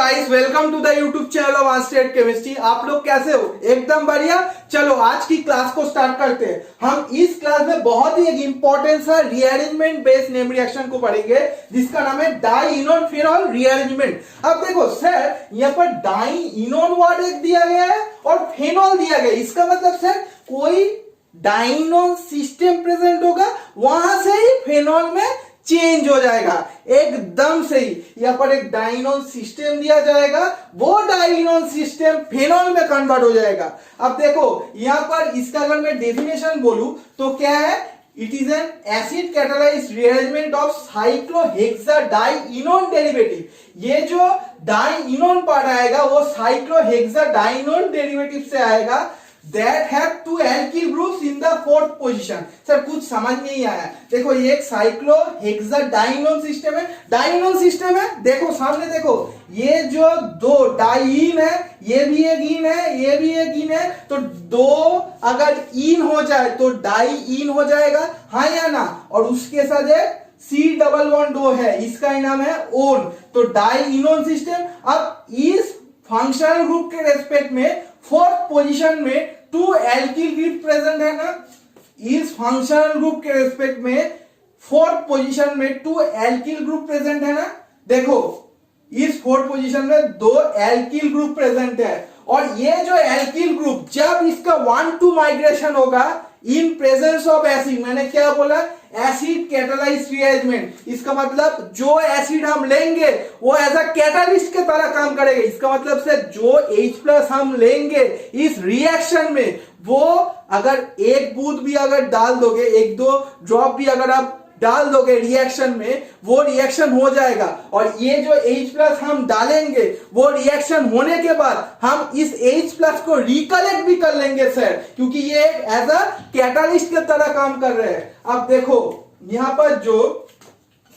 Guys, welcome to the YouTube channel of आस्टेट chemistry. आप लोग कैसे हो? एकदम बढ़िया। चलो आज की क्लास को स्टार्ट करते हैं। हम इस क्लास में बहुत ही एक इंपॉर्टेंट सा रीअरेंजमेंट बेस्ड नेम रिएक्शन को पढ़ेंगे जिसका नाम है डाइइनोन फिनॉल रीअरेंजमेंट। अब देखो सर, यहाँ पर डाइइनोन वर्ड एक दिया गया है और फेनॉल दिया गया है। इसका मतलब सर कोई डाइइनोन सिस्टम प्रेजेंट होगा, वहां से ही फेनॉल में चेंज हो जाएगा एकदम से ही। यहां पर एक डाइइनोन सिस्टम दिया जाएगा, वो डाइइनोन सिस्टम फेनॉल में कन्वर्ट हो जाएगा। अब देखो यहां पर इसका अगर मैं डेफिनेशन बोलूं तो क्या है, it is an acid catalysed rearrangement of cyclohexadienone derivative. ये जो डाइइनोन पार्ट आएगा वो साइक्लोहेक्साडाइइनोन डेरिवेटिव से आएगा that have two alkyl groups in the fourth position। Sir कुछ समझ नहीं आया। देखो ये एक साइक्लोहेक्साडाइइनोन सिस्टम है, डाइइनोन सिस्टम है। देखो सामने देखो, ये जो दो डाइइन है, ये भी एक इन है, ये भी एक इन है, तो दो अगर इन हो जाए तो डाइइन हो जाएगा, हाँ या ना। और उसके साथ एक सी डबल बॉन्ड ओ है, इसका ही नाम है ओन, तो डाइइनोन सिस्टम। अब इस फंक्शनल ग्रुप के रेस्पेक्ट में फोर्थ पोजीशन में टू एल्किल ग्रुप प्रेजेंट है ना। इस फंक्शनल ग्रुप के रेस्पेक्ट में फोर्थ पोजीशन में टू एल्किल ग्रुप प्रेजेंट है ना। देखो इस फोर्थ पोजीशन में दो एल्किल ग्रुप प्रेजेंट है, और ये जो एल्किल ग्रुप जब इसका 1-2 माइग्रेशन होगा इन प्रेजेंस ऑफ एसिड, मैंने क्या बोला, एसिड कैटालाइज्ड रीअरेंजमेंट। इसका मतलब जो एसिड हम लेंगे वो एज अ कैटालिस्ट के तरह काम करेगा। इसका मतलब से जो H+ हम लेंगे इस रिएक्शन में, वो अगर एक बूंद भी अगर डाल दोगे, एक दो ड्रॉप भी अगर आप डाल दोगे रिएक्शन में, वो रिएक्शन हो जाएगा। और ये जो H+ हम डालेंगे वो रिएक्शन होने के बाद हम इस H+ को रिकलेक्ट भी कर लेंगे सर, क्योंकि ये एज अ कैटालिस्ट के तरह काम कर रहे हैं। अब देखो यहां पर जो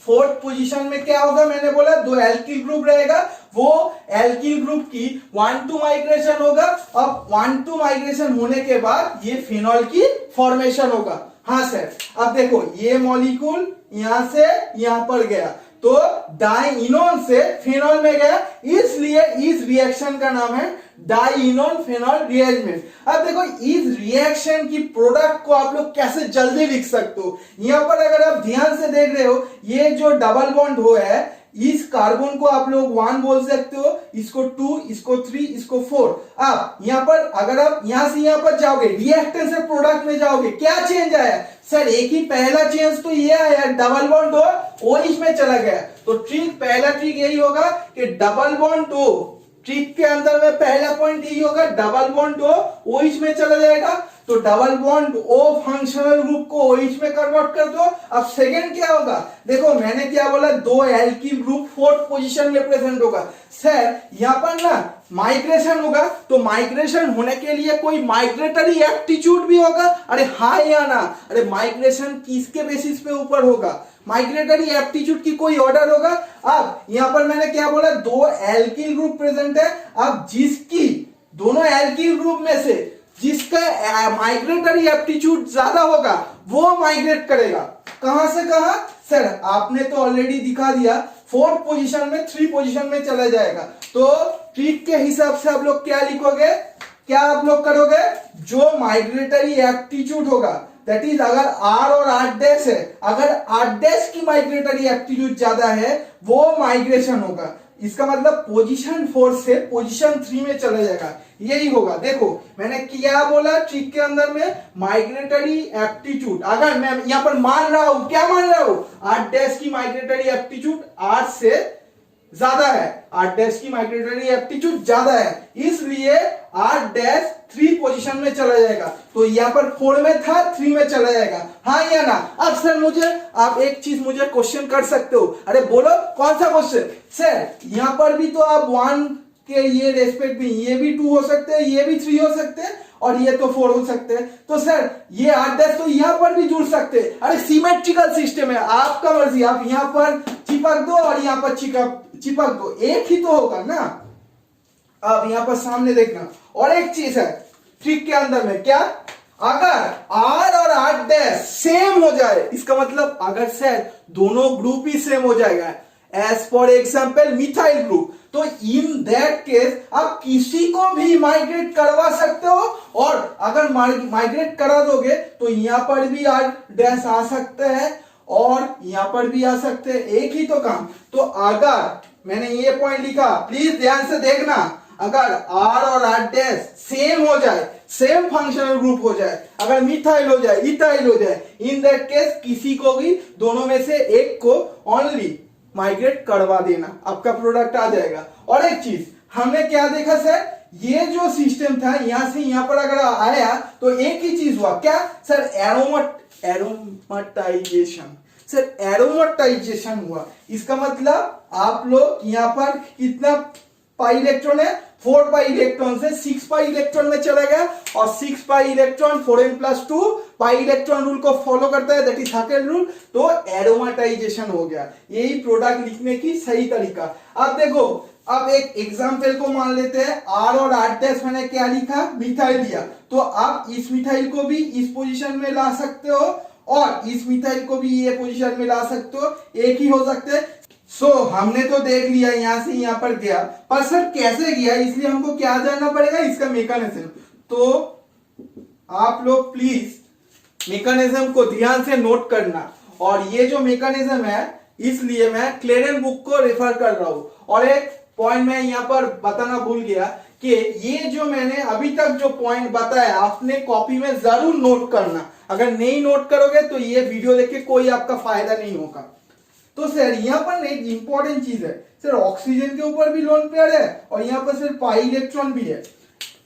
फोर्थ पोजीशन में क्या होगा, मैंने बोला दो एल्किल ग्रुप रहेगा, वो एल्किल ग्रुप की 1-2 माइग्रेशन होगा। अब 1-2 माइग्रेशन होने के बाद ये फिनॉल की फॉर्मेशन होगा। हाँ सर, अब देखो ये मॉलिक्यूल यहां से यहां पर गया तो डाइइनोन से फिनॉल में गया, इसलिए इस रिएक्शन का नाम है डाइइनोन फिनॉल रीअरेंजमेंट। अब देखो इस रिएक्शन की प्रोडक्ट को आप लोग कैसे जल्दी लिख सकते हो। यहां पर अगर आप ध्यान से देख रहे हो, ये जो डबल बॉन्ड हो है, इस कार्बन को आप लोग 1 बोल सकते हो, इसको 2, इसको 3, इसको 4। अब यहां पर अगर आप यहां से यहां पर जाओगे, रिएक्टेंट से प्रोडक्ट में जाओगे, क्या चेंज आया सर? एक ही पहला चेंज तो ये आया, डबल बॉन्ड हो OH में चला गया। तो ट्रिक, पहला ट्रिक यही होगा कि डबल बॉन्ड हो, ट्रिक के अंदर में पहला पॉइंट यही होगा, डबल बॉन्ड हो OH में चला जाएगा, तो double bond O functional group को OH में कन्वर्ट कर दो। अब सेकंड क्या होगा, देखो मैंने क्या बोला, दो एल्किल ग्रुप फोर्थ पोजीशन में प्रेजेंट होगा। सर यहां पर ना माइग्रेशन होगा, तो माइग्रेशन होने के लिए कोई माइग्रेटरी एप्टीट्यूड भी होगा। अरे हाँ या ना? अरे माइग्रेशन किसके बेसिस पे ऊपर होगा? माइग्रेटरी एप्टीट्यूड की कोई ऑर्डर होगा। अब यहां पर मैंने क्या बोला, दो एल्किल ग्रुप प्रेजेंट है। अब जिसकी दोनों एल्किल ग्रुप में से जिसका माइग्रेटरी एप्टीट्यूड ज्यादा होगा वो माइग्रेट करेगा। कहां से कहां सर? आपने तो ऑलरेडी दिखा दिया, फोर्थ पोजीशन में 3 पोजीशन में चला जाएगा। तो ट्रिक के हिसाब से आप लोग क्या लिखोगे, क्या आप लोग करोगे, जो माइग्रेटरी एप्टीट्यूड होगा, दैट इज अगर R और R' है, अगर R' की माइग्रेटरी एप्टीट्यूड ज्यादा है वो माइग्रेशन होगा। इसका मतलब पोजीशन 4 से पोजीशन 3 में चला जाएगा, यही होगा। देखो मैंने क्या बोला ट्रिक के अंदर में, माइग्रेटरी एप्टीट्यूड अगर मैं यहां पर मान रहा हूं, क्या मान रहा हूं, R' की माइग्रेटरी एप्टीट्यूड R से ज्यादा है, R' की माइग्रेटरी एप्टीट्यूड ज्यादा है, इसलिए R' 3 पोजीशन में चला जाएगा। तो यहां पर 4 में था, 3 में चला जाएगा, हाँ या ना? अब सर मुझे आप एक चीज मुझे क्वेश्चन कर सकते हो। अरे बोलो कौन सा क्वेश्चन? सर यहां पर भी तो आप 1 के ये रेस्पेक्ट में ये भी 2 हो सकते हैं, ये भी 3 हो सकते हैं, और ये तो 4 हो सकते हैं। तो सर ये R' तो यहां पर भी जुड़ सकते हैं। अरे सिमेट्रिकल सिस्टम है, आपका मर्जी, आप यहां पर चिपक दो और यहां पर चिपक दो, एक ही तो होगा ना। अब यहां पर सामने देखना, और एक चीज है ट्रिक के अंदर में, क्या, अगर R और R' सेम हो जाए, इसका मतलब अगर सर दोनों ग्रुप ही सेम हो जाएगा, as for example methyl group, तो इन दैट केस आप किसी को भी माइग्रेट करवा सकते हो, और अगर माइग्रेट करा दोगे तो यहां पर भी आर डैश आ सकते हैं और यहां पर भी आ सकते हैं, एक ही तो काम। तो अगर मैंने ये पॉइंट लिखा, प्लीज ध्यान से देखना, अगर आर और आर डैश सेम हो जाए, सेम फंक्शनल ग्रुप हो जाए, अगर मिथाइल हो जाए, इथाइल हो जाए, इन दैट केस किसी को भी दोनों में से एक को ओनली माइग्रेट करवा देना, आपका प्रोडक्ट आ जाएगा। और एक चीज हमने क्या देखा सर, ये जो सिस्टम था यहां से यहां पर अगर आया तो एक ही चीज हुआ, क्या सर, एरोमेटाइजेशन, सर एरोमेटाइजेशन हुआ। इसका मतलब आप लोग यहां पर कितना पाई इलेक्ट्रॉन है, 4 पाई इलेक्ट्रॉन से 6 पाई इलेक्ट्रॉन में चला गया, और 6 pi electron 4n+2 pi electron rule को फॉलो करता है, दैट इज हकेल रूल, तो एरोमेटाइजेशन हो गया। यही प्रोडक्ट लिखने की सही तरीका। अब देखो, अब एक एग्जाम्पल को मान लेते हैं, आर और आर डैश मैंने क्या लिखा, मिथाइल दिया, तो आप इस मिथाइल को भी इस पोजीशन में ला सकते हो और इस मिथाइल को भी ये पोजीशन में ला सकते हो, एक ही हो सकते हैं। हमने तो देख लिया यहां से यहां पर गया, पर सर कैसे गया, इसलिए हमको क्या जानना पड़ेगा, इसका मैकेनिज्म। तो आप लोग प्लीज मैकेनिज्म को ध्यान से नोट करना, और ये जो मैकेनिज्म है इसलिए मैं क्लेरेन बुक को रेफर कर रहा हूं। और एक पॉइंट मैं यहां पर बताना भूल गया कि ये जो मैंने अभी तक जो पॉइंट बताया आपने कॉपी में जरूर नोट करना, अगर नहीं नोट करोगे तो ये वीडियो देख के कोई आपका फायदा नहीं होगा। तो सर यहाँ पर एक इंपॉर्टेंट चीज है सर, ऑक्सीजन के ऊपर भी लोन पेयर है और यहाँ पर सर पाई इलेक्ट्रॉन भी है।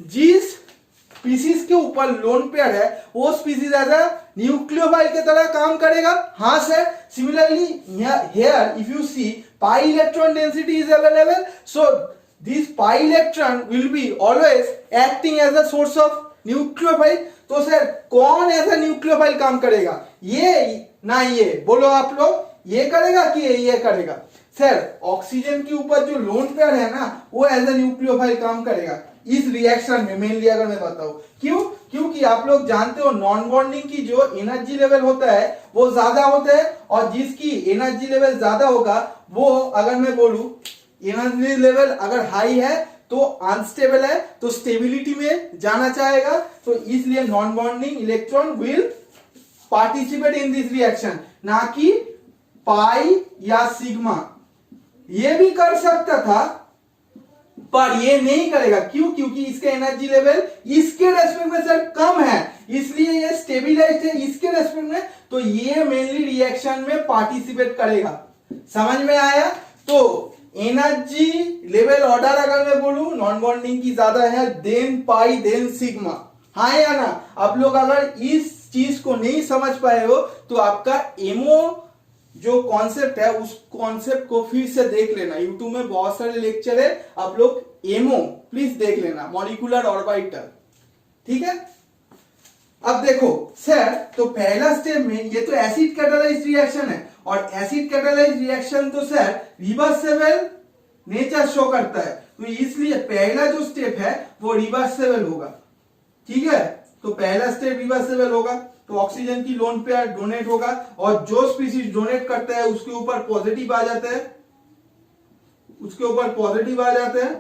जिस स्पीसीज के ऊपर लोन पेयर है वो स्पीसीज एज अ न्यूक्लियोफाइल के तरह काम करेगा। हाँ sir, similarly here if you see pi electron density is available, so this pi electron will be always acting as a source of nucleophile. तो सर कौन as a nucleophile काम करेगा, ये ना ये बोलो आप लोग, ये करेगा कि ये करेगा? सर ऑक्सीजन के ऊपर जो लोन पेयर है ना वो एज अ न्यूक्लियोफाइल काम करेगा इस रिएक्शन में, मेनली अगर मैं बताऊं। क्यों? क्योंकि आप लोग जानते हो नॉन बॉन्डिंग की जो एनर्जी लेवल होता है वो ज्यादा होता है, और जिसकी एनर्जी लेवल ज्यादा होगा वो, अगर मैं बोलूं एनर्जी लेवल अगर हाई है तो अनस्टेबल है, तो स्टेबिलिटी में जाना चाहेगा, तो इसलिए non bonding electron will participate in this reaction, ना कि पाई या सिग्मा। ये भी कर सकता था पर ये नहीं करेगा। क्यों? क्योंकि इसका एनर्जी लेवल इसके रेस्पेक्ट में सर कम है, इसलिए ये स्टेबिलाइज्ड है इसके रेस्पेक्ट में, तो ये मेनली रिएक्शन में पार्टिसिपेट करेगा। समझ में आया? तो एनर्जी लेवल ऑर्डर अगर मैं बोलूं नॉन बॉन्डिंग की ज्यादा है देन पाई देन सिग्मा। हाँ या ना? आप लोग अगर इस चीज को नहीं समझ पाए हो तो आपका एमओ जो कॉन्सेप्ट है उस कॉन्सेप्ट को फिर से देख लेना, यूट्यूब में बहुत सारे लेक्चर है, आप लोग एमओ प्लीज देख लेना, मॉलिक्यूलर ऑर्बिटल। ठीक है? अब देखो सर, तो पहला स्टेप में ये तो एसिड कैटालाइज्ड रिएक्शन है, और एसिड कैटालाइज्ड रिएक्शन तो सर रिवर्सेबल नेचर शो करता है, तो इसलिए पहला जो स्टेप है वो रिवर्सेबल होगा। ठीक है? तो पहला स्टेप रिवर्सेबल होगा, तो ऑक्सीजन की लोन पेयर डोनेट होगा, और जो स्पीसीज डोनेट करता है उसके ऊपर पॉजिटिव आ जाता है, उसके ऊपर पॉजिटिव आ जाते हैं।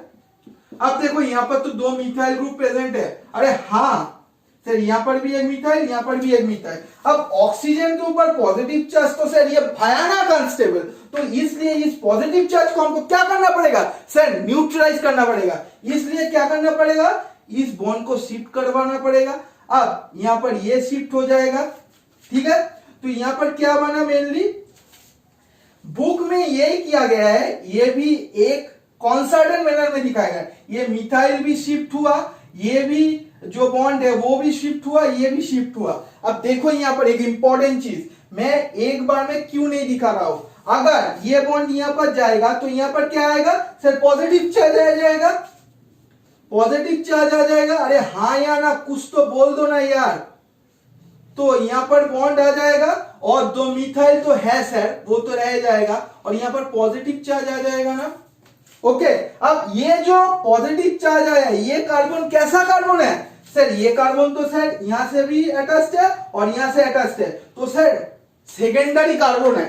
अब देखो यहाँ पर तो 2 मिथाइल ग्रुप प्रेजेंट है। अरे हाँ सर, यहाँ पर भी एक मिथाइल, यहाँ पर भी एक मिथाइल। अब ऑक्सीजन के ऊपर पॉजिटिव चार्ज तो सर ये भयानक अनस्टेबल, तो इसलिए इस पॉजिटिव चार्ज को हमको क्या करना पड़ेगा सर, न्यूट्रलाइज करना पड़ेगा। इसलिए क्या करना पड़ेगा, इस बॉन्ड को शिफ्ट करवाना पड़ेगा। अब यहां पर ये शिफ्ट हो जाएगा। ठीक है? तो यहां पर क्या बना, मेनली बुक में यही किया गया है, ये भी एक कॉन्सर्टेंट मैनर में दिखाया गया है। ये मिथाइल भी शिफ्ट हुआ, ये भी जो बॉन्ड है वो भी शिफ्ट हुआ, ये भी शिफ्ट हुआ। अब देखो यहां पर एक इंपॉर्टेंट चीज मैं एक बार में क्यों नहीं दिखा रहा हूं, अगर ये बॉन्ड यहां पर जाएगा तो यहां पर क्या आएगा सर, पॉजिटिव चार्ज आ जाएगा, पॉजिटिव चार्ज आ जाएगा। अरे हाँ या ना, कुछ तो बोल दो ना यार। तो यहां पर बॉन्ड आ जाएगा, और 2 मिथाइल तो है सर वो तो रह जाएगा, और यहां पर पॉजिटिव चार्ज आ जाएगा ना। ओके, अब ये जो पॉजिटिव चार्ज आया ये कार्बन कैसा कार्बन है सर, ये कार्बन तो सर यहां से भी अटैच्ड है और यहां से अटैच्ड है, तो सर सेकेंडरी कार्बन है,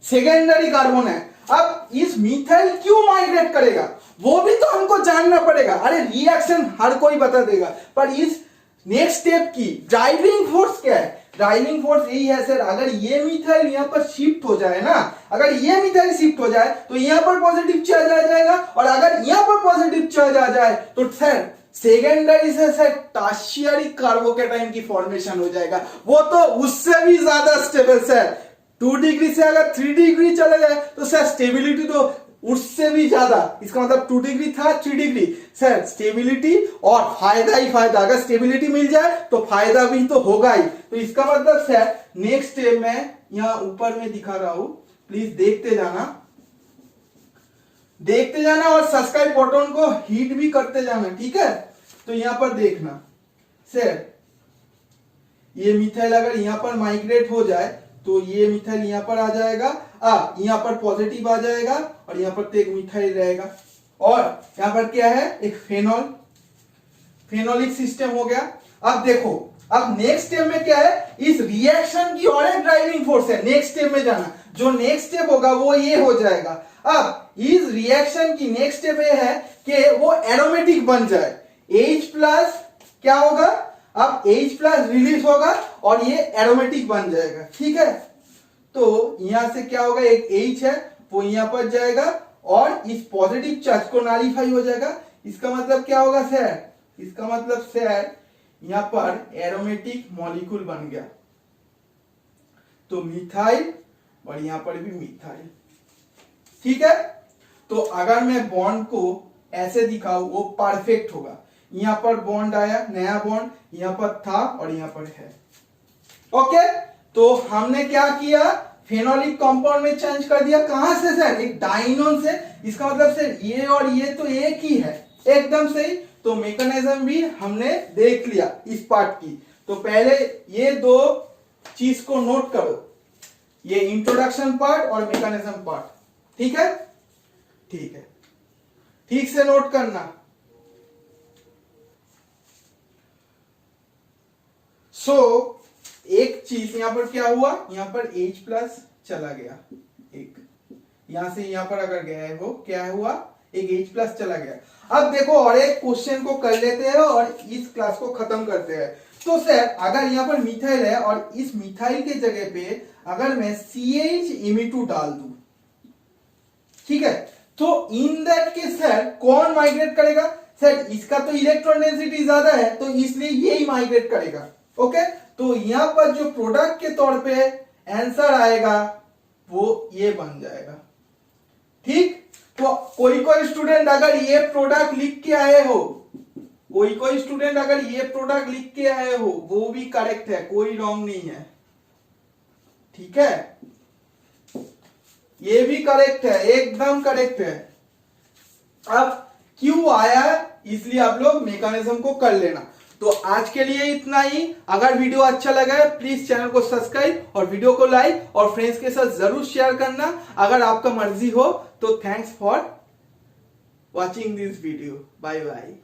सेकेंडरी कार्बन है। अब इस मिथाइल क्यों माइग्रेट करेगा वो भी तो हमको जानना पड़ेगा। अरे रिएक्शन हर कोई बता देगा, पर इस नेक्स्ट स्टेप की ड्राइविंग फोर्स क्या है? ड्राइविंग फोर्स यही है सर, अगर ये मिथाइल यहाँ पर शिफ्ट हो जाए ना, अगर ये मिथाइल शिफ्ट हो जाए तो यहाँ पर पॉजिटिव चार्ज आ जाएगा, और अगर यहाँ पर पॉजिटिव चार्ज आ जाए तो सर सेकेंडरी से सर टर्शियरी कार्बोकैटायन की फॉर्मेशन हो जाएगा, वो तो उससे भी ज्यादा स्टेबल सर। 2 डिग्री से अगर 3 डिग्री चले जाए तो सर स्टेबिलिटी तो उससे भी ज्यादा, इसका मतलब 2 डिग्री था 3 डिग्री सर स्टेबिलिटी और फायदा ही फायदा। अगर स्टेबिलिटी मिल जाए तो फायदा भी तो होगा ही। तो इसका मतलब सर नेक्स्ट स्टेप में यहां ऊपर में दिखा रहा हूं, प्लीज देखते जाना और सब्सक्राइब बटन को हिट भी करते जाना, ठीक है। तो यहां पर देखना सर, ये मिथाइल अगर यहां पर माइग्रेट हो जाए तो ये मिथाइल यहां पर आ जाएगा, यहां पर पॉजिटिव आ जाएगा और यहां पर तो एक मिथाइल रहेगा, और यहां पर क्या है एक फेनोलिक सिस्टम हो गया। अब देखो, अब नेक्स्ट स्टेप में क्या है, इस रिएक्शन की और एक ड्राइविंग फोर्स है। नेक्स्ट स्टेप में जाना, जो नेक्स्ट स्टेप होगा वो ये हो जाएगा। अब इस रिएक्शन की नेक्स्ट स्टेप ये है कि वो एरोमेटिक बन जाए। H+ क्या होगा, अब H+ रिलीज होगा और ये एरोमेटिक बन जाएगा, ठीक है। तो यहां से क्या होगा, एक H है वो यहां पर जाएगा और इस पॉजिटिव चार्ज को नॉलिफाई हो जाएगा। इसका मतलब क्या होगा सर, इसका मतलब सर यहां पर एरोमेटिक मॉलिक्यूल बन गया, तो मिथाइल और यहां पर भी मिथाइल, ठीक है। तो अगर मैं बॉन्ड को ऐसे दिखाऊं वो परफेक्ट होगा। यहां पर बॉन्ड आया, नया बॉन्ड यहां पर था और यहां पर है, ओके। तो हमने क्या किया, फेनोलिक कंपाउंड में चेंज कर दिया। कहां से सर, एक डाइनोन से। इसका मतलब सर ये और ये तो एक ही है, एकदम सही। तो मैकेनिज्म भी हमने देख लिया इस पार्ट की। तो पहले ये 2 चीज को नोट करो, ये इंट्रोडक्शन पार्ट और मैकेनिज्म पार्ट, ठीक है, ठीक है, ठीक से नोट करना। एक चीज यहां पर क्या हुआ, यहां पर H+ चला गया, एक यहां से यहां पर अगर गया है वो क्या हुआ, एक H+ चला गया। अब देखो और एक क्वेश्चन को कर लेते हैं और इस क्लास को खत्म करते हैं। तो सर अगर यहां पर मिथाइल है और इस मिथाइल के जगह पे अगर मैं CH Ame2 डाल दूं, ठीक है, तो इन दैट केस सर कौन माइग्रेट करेगा, सर इसका तो इलेक्ट्रॉन डेंसिटी ज्यादा है तो इसलिए यही माइग्रेट करेगा, ओके। तो यहां पर जो प्रोडक्ट के तौर पे आंसर आएगा वो ये बन जाएगा, ठीक। तो कोई स्टूडेंट अगर ये प्रोडक्ट लिख के आए हो, कोई स्टूडेंट अगर ये प्रोडक्ट लिख के आए हो वो भी करेक्ट है, कोई रॉन्ग नहीं है, ठीक है, ये भी करेक्ट है, एकदम करेक्ट है। अब क्यों आया इसलिए आप लोग मैकेनिज्म को कर लेना। तो आज के लिए इतना ही। अगर वीडियो अच्छा लगा है प्लीज चैनल को सब्सक्राइब और वीडियो को लाइक और फ्रेंड्स के साथ जरूर शेयर करना अगर आपका मर्जी हो तो। Thanks for watching this video, bye bye.